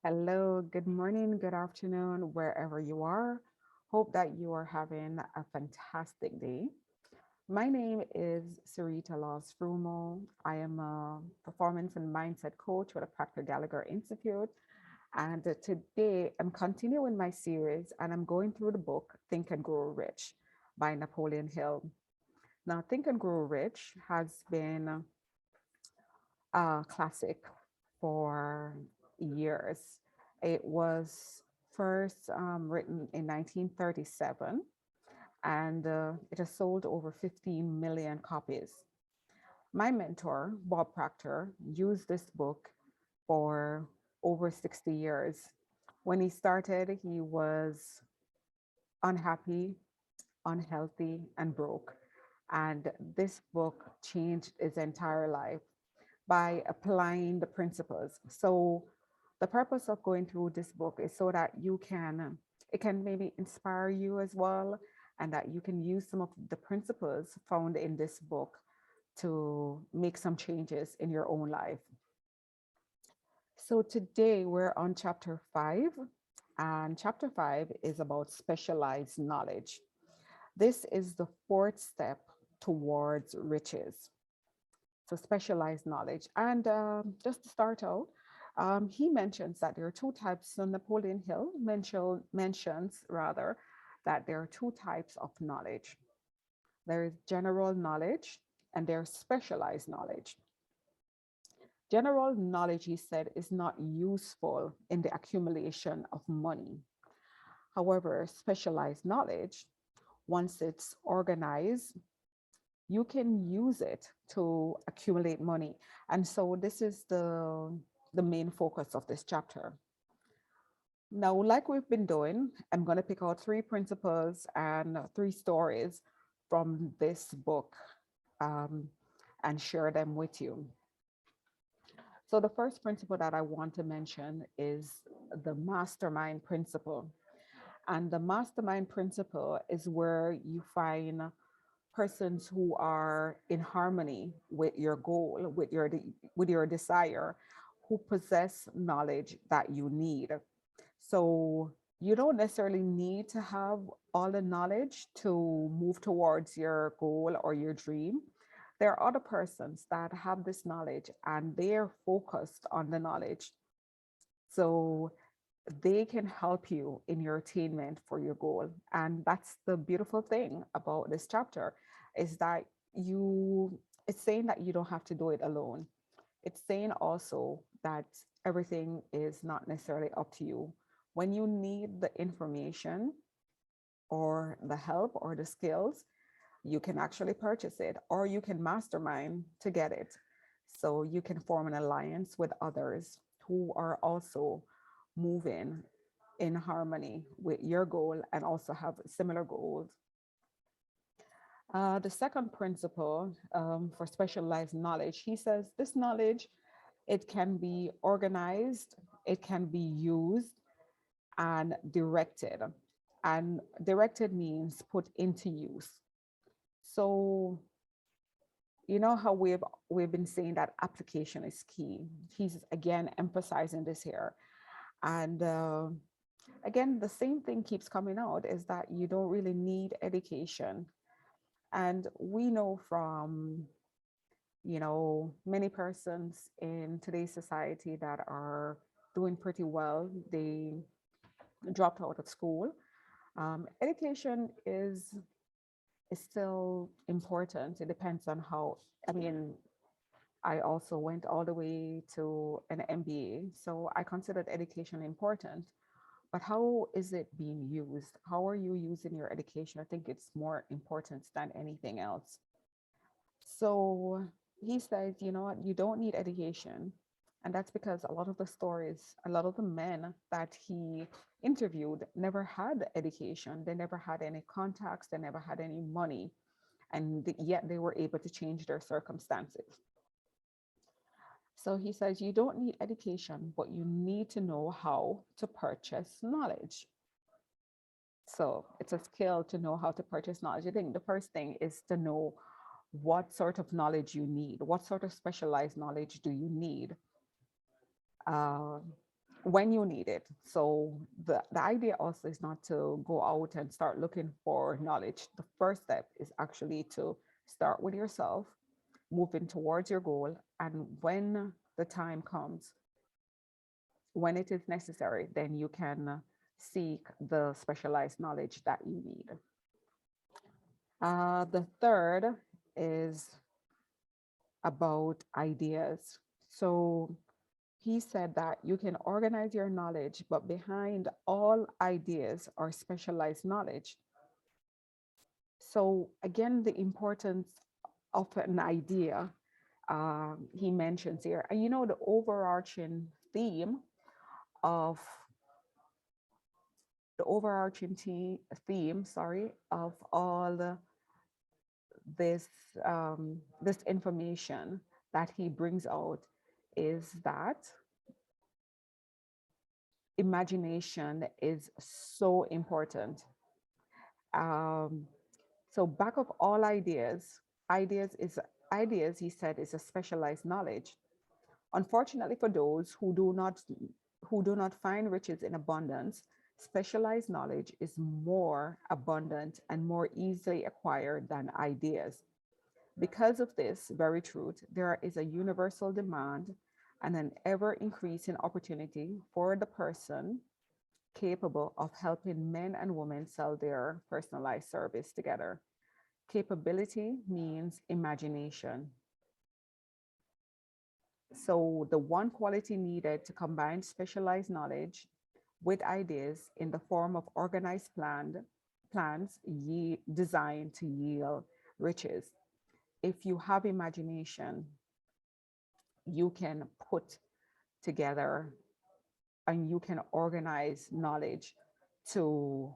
Hello, good morning, good afternoon, wherever you are. Hope that you are having a fantastic day. My name is Sarita Laws-Frumau. I am a performance and mindset coach with the Proctor Gallagher Institute. And today I'm continuing my series and I'm going through the book Think and Grow Rich by Napoleon Hill. Now, Think and Grow Rich has been a classic for years. It was first written in 1937 and it has sold over 15 million copies. My mentor, Bob Proctor, used this book for over 60 years. When he started, he was unhappy, unhealthy, and broke. And this book changed his entire life by applying the principles. So the purpose of going through this book is so that it can maybe inspire you as well, and that you can use some of the principles found in this book to make some changes in your own life. So today we're on chapter 5, and chapter 5 is about specialized knowledge. This is the fourth step towards riches. So specialized knowledge. And just to start out, he mentions that there are two types. So Napoleon Hill mentions rather that there are two types of knowledge. There is general knowledge and there's specialized knowledge. General knowledge, he said, is not useful in the accumulation of money. However, specialized knowledge, once it's organized, you can use it to accumulate money. And so this is the main focus of this chapter. Now, like we've been doing, I'm going to pick out three principles and three stories from this book um, and share them with you. So the first principle that I want to mention is the mastermind principle. And the mastermind principle is where you find persons who are in harmony with your goal, with your desire, who possess knowledge that you need. So you don't necessarily need to have all the knowledge to move towards your goal or your dream. There are other persons that have this knowledge and they're focused on the knowledge. So they can help you in your attainment for your goal. And that's the beautiful thing about this chapter is that it's saying that you don't have to do it alone. It's saying also that everything is not necessarily up to you. When you need the information or the help or the skills, you can actually purchase it or you can mastermind to get it. So you can form an alliance with others who are also moving in harmony with your goal and also have similar goals. The second principle for specialized knowledge, he says this knowledge, it can be organized, it can be used and directed. And directed means put into use. So you know how we've been saying that application is key. He's again emphasizing this here. And again, the same thing keeps coming out is that you don't really need education. And we know from, many persons in today's society that are doing pretty well, they dropped out of school. Education is still important. It depends on how, I mean, I also went all the way to an MBA. So I considered education important. But how is it being used? How are you using your education? I think it's more important than anything else. So he says, you know what, you don't need education. And that's because a lot of the stories, a lot of the men that he interviewed never had education. They never had any contacts, they never had any money, and yet they were able to change their circumstances. So he says, you don't need education, but you need to know how to purchase knowledge. So it's a skill to know how to purchase knowledge. I think the first thing is to know what sort of knowledge you need. What sort of specialized knowledge do you need? Uh, when you need it. So the idea also is not to go out and start looking for knowledge. The first step is actually to start with yourself, moving towards your goal. And when the time comes, when it is necessary, then you can seek the specialized knowledge that you need. The third is about ideas. So he said that you can organize your knowledge, but behind all ideas are specialized knowledge. So again, the importance of an idea, he mentions here. And the overarching theme of theme, of all this this information that he brings out is that imagination is so important. Um, so back of all ideas is ideas, he said, is a specialized knowledge. Unfortunately, for those who do not find riches in abundance, specialized knowledge is more abundant and more easily acquired than ideas. Because of this very truth, there is a universal demand and an ever increasing opportunity for the person capable of helping men and women sell their personalized service together. Capability means imagination. So the one quality needed to combine specialized knowledge with ideas in the form of organized plans designed to yield riches. If you have imagination, you can put together and you can organize knowledge to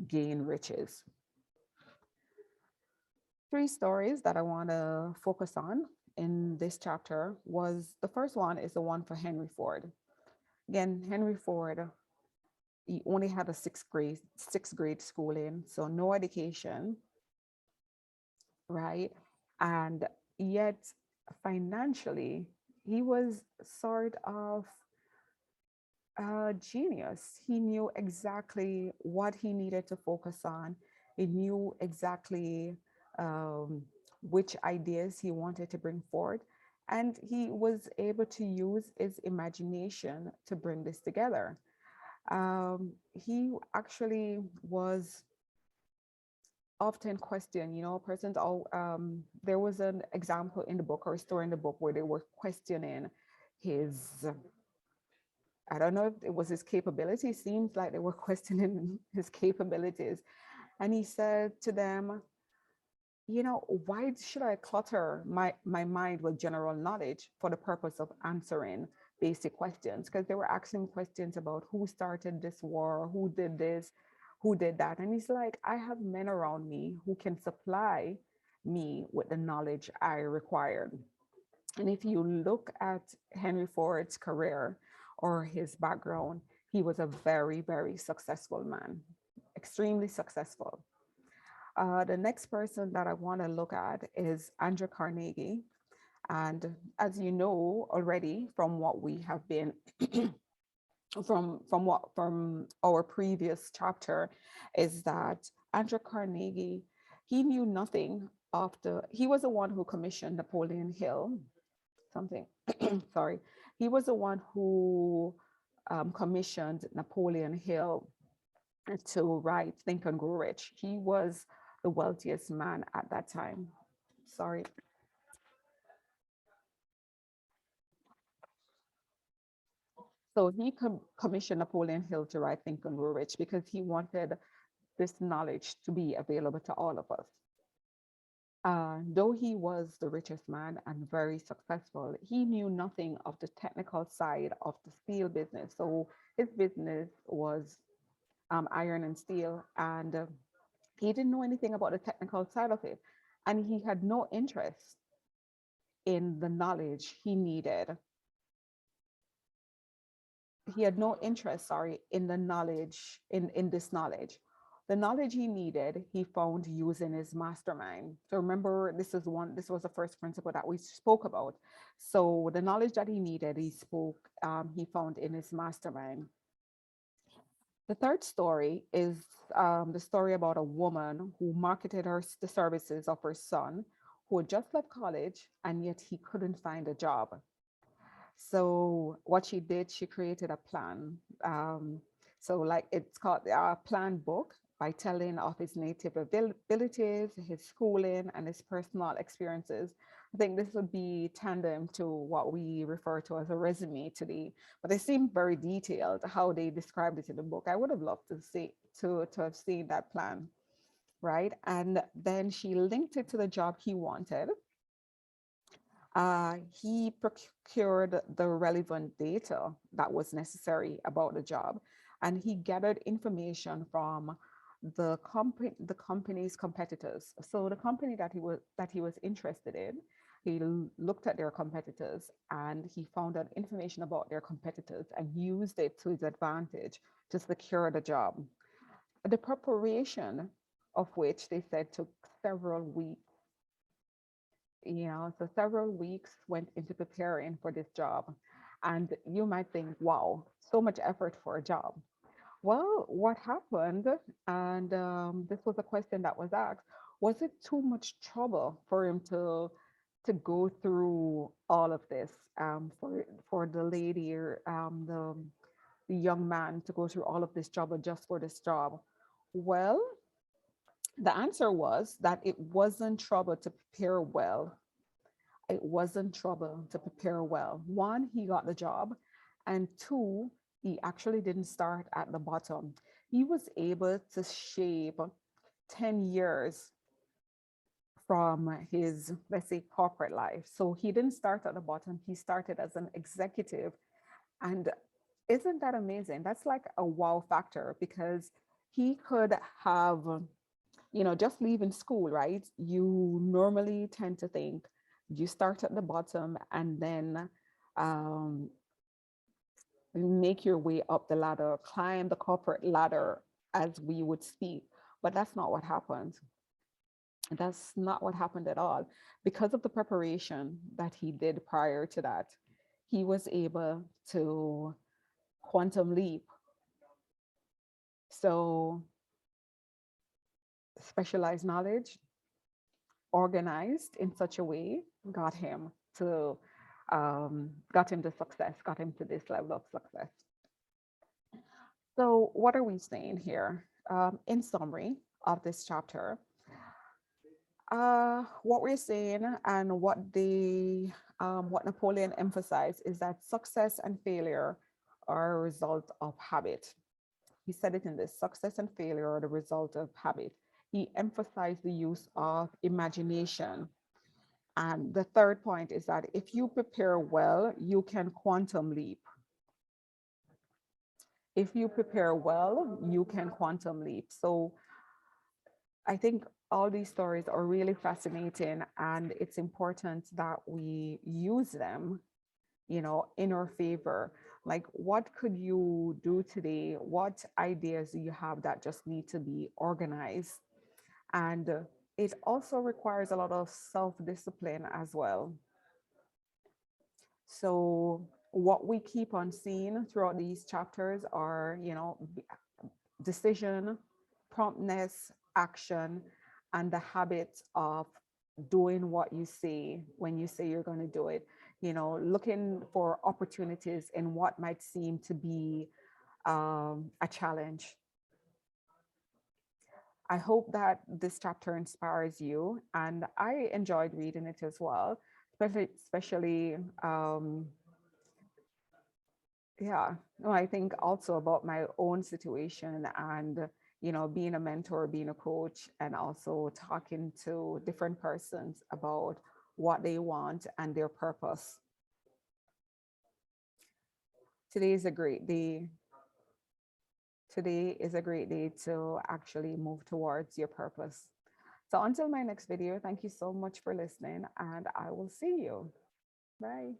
gain riches. 3 stories that I want to focus on in this chapter was, the first one is the one for Henry Ford. Again, Henry Ford, he only had a sixth grade schooling, so no education, right? And yet financially, he was sort of a genius. He knew exactly what he needed to focus on. He knew exactly which ideas he wanted to bring forward. And he was able to use his imagination to bring this together. He actually was often questioned, persons. There was an example in the book, or a story in the book, where they were questioning his, I don't know if it was his capability. It seems like they were questioning his capabilities. And he said to them, why should I clutter my mind with general knowledge for the purpose of answering basic questions? Because they were asking questions about who started this war, who did this, who did that. And he's like, I have men around me who can supply me with the knowledge I required. And if you look at Henry Ford's career or his background, he was a very, very successful man, extremely successful. The next person that I want to look at is Andrew Carnegie. And as you know already from what we have been from our previous chapter, is that Andrew Carnegie, he knew nothing of he was the one who commissioned Napoleon Hill, sorry. He was the one who commissioned Napoleon Hill to write Think and Grow Rich. He was the wealthiest man at that time. Sorry. So he commissioned Napoleon Hill to write Think and Grow Rich because he wanted this knowledge to be available to all of us. Though he was the richest man and very successful, he knew nothing of the technical side of the steel business. So his business was iron and steel, and he didn't know anything about the technical side of it. And he had no interest in the knowledge he needed. He had no interest, sorry, in the knowledge, in this knowledge. The knowledge he needed, he found using his mastermind. So remember, this was the first principle that we spoke about. So the knowledge that he needed, he found in his mastermind. The third story is the story about a woman who marketed the services of her son, who had just left college and yet he couldn't find a job. So what she did, she created a plan. So like it's called a plan book by telling of his native abilities, his schooling, and his personal experiences. I think this would be tandem to what we refer to as a resume today, but they seem very detailed how they described it in the book. I would have loved to have seen that plan, right? And then she linked it to the job he wanted. He procured the relevant data that was necessary about the job, and he gathered information from the company's competitors. So the company that he was interested in, he looked at their competitors and he found out information about their competitors and used it to his advantage to secure the job. The preparation of which they said took several weeks. Yeah, so several weeks went into preparing for this job. And you might think, wow, so much effort for a job. Well, what happened, and this was a question that was asked, was it too much trouble for him to go through all of this, for the lady or the young man to go through all of this trouble just for this job? Well, the answer was that it wasn't trouble to prepare well. It wasn't trouble to prepare well. One, he got the job, and two, he actually didn't start at the bottom. He was able to shape 10 years from his, let's say, corporate life. So he didn't start at the bottom, he started as an executive. And isn't that amazing? That's like a wow factor, because he could have, just leaving school, right? You normally tend to think you start at the bottom and then um, make your way up the ladder, climb the corporate ladder, as we would speak. But that's not what happened. That's not what happened at all. Because of the preparation that he did prior to that, he was able to quantum leap. So specialized knowledge, organized in such a way, got him to success, got him to this level of success. So what are we saying here? In summary of this chapter, what we're saying and what Napoleon emphasized is that success and failure are a result of habit. He said it in this: success and failure are the result of habit. He emphasized the use of imagination. And the third point is that if you prepare well, you can quantum leap. If you prepare well, you can quantum leap. So I think all these stories are really fascinating, and it's important that we use them, in our favor. Like, what could you do today? What ideas do you have that just need to be organized? And it also requires a lot of self-discipline as well. So what we keep on seeing throughout these chapters are, decision, promptness, action, and the habit of doing what you say when you say you're going to do it, looking for opportunities in what might seem to be a challenge. I hope that this chapter inspires you, and I enjoyed reading it as well, especially yeah, no, I think also about my own situation and, being a mentor, being a coach, and also talking to different persons about what they want and their purpose. Today is a great day. Today is a great day to actually move towards your purpose. So until my next video, thank you so much for listening, and I will see you. Bye.